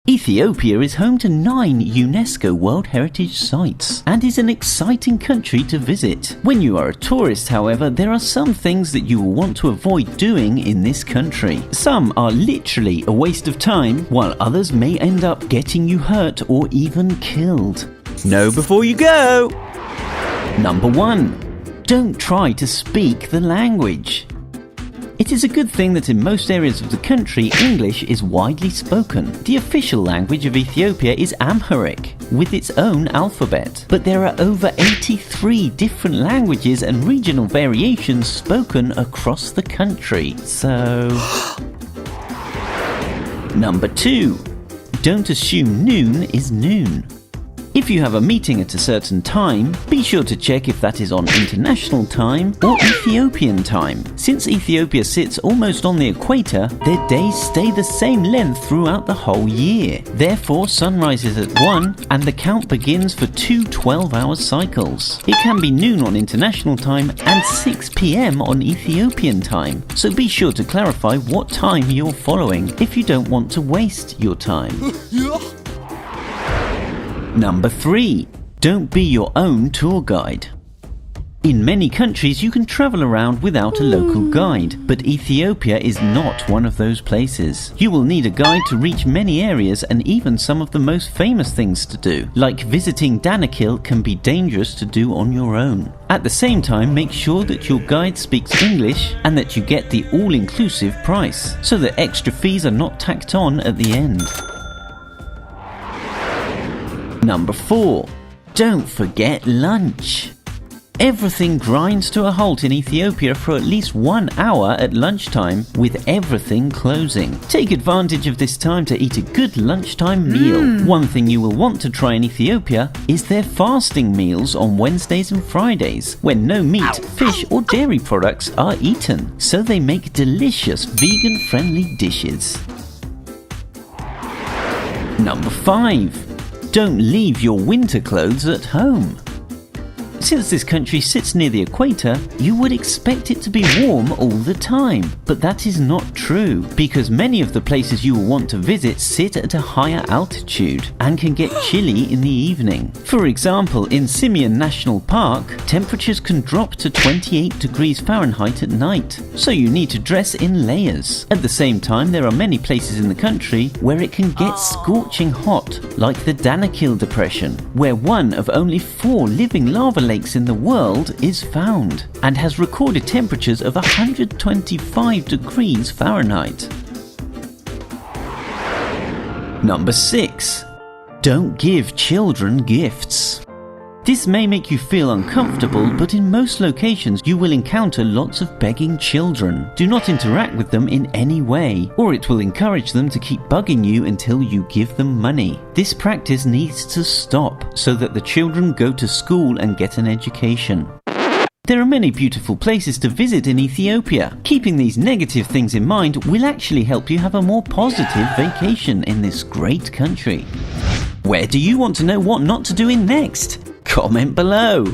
Ethiopia is home to 9 UNESCO World Heritage Sites and is an exciting country to visit. When you are a tourist, however, there are some things that you will want to avoid doing in this country. Some are literally a waste of time, while others may end up getting you hurt or even killed. Know before you go! Number 1. Don't try to speak the language. It is a good thing that in most areas of the country, English is widely spoken. The official language of Ethiopia is Amharic, with its own alphabet. But there are over 83 different languages and regional variations spoken across the country. So... Number 2. Don't assume noon is noon. If you have a meeting at a certain time, be sure to check if that is on international time or Ethiopian time. Since Ethiopia sits almost on the equator, their days stay the same length throughout the whole year. Therefore, sunrise is at 1 and the count begins for 2 12-hour cycles. It can be noon on international time and 6 p.m. on Ethiopian time, so be sure to clarify what time you're following if you don't want to waste your time. Number 3. Don't be your own tour guide. In many countries you can travel around without a local guide, but Ethiopia is not one of those places. You will need a guide to reach many areas and even some of the most famous things to do, like visiting Danakil can be dangerous to do on your own. At the same time, make sure that your guide speaks English and that you get the all-inclusive price, so that extra fees are not tacked on at the end. Number 4. Don't forget lunch. Everything grinds to a halt in Ethiopia for at least 1 hour at lunchtime, with everything closing. Take advantage of this time to eat a good lunchtime meal. One thing you will want to try in Ethiopia is their fasting meals on Wednesdays and Fridays, when no meat, fish or dairy products are eaten, so they make delicious vegan-friendly dishes. Number 5. Don't leave your winter clothes at home. Since this country sits near the equator, you would expect it to be warm all the time. But that is not true, because many of the places you will want to visit sit at a higher altitude and can get chilly in the evening. For example, in Simien National Park, temperatures can drop to 28 degrees Fahrenheit at night, so you need to dress in layers. At the same time, there are many places in the country where it can get scorching hot, like the Danakil Depression, where one of only 4 living lava lakes in the world is found and has recorded temperatures of 125 degrees Fahrenheit. Number 6. Don't give children gifts. This may make you feel uncomfortable, but in most locations you will encounter lots of begging children. Do not interact with them in any way, or it will encourage them to keep bugging you until you give them money. This practice needs to stop so that the children go to school and get an education. There are many beautiful places to visit in Ethiopia. Keeping these negative things in mind will actually help you have a more positive vacation in this great country. Where do you want to know what not to do in next? Comment below.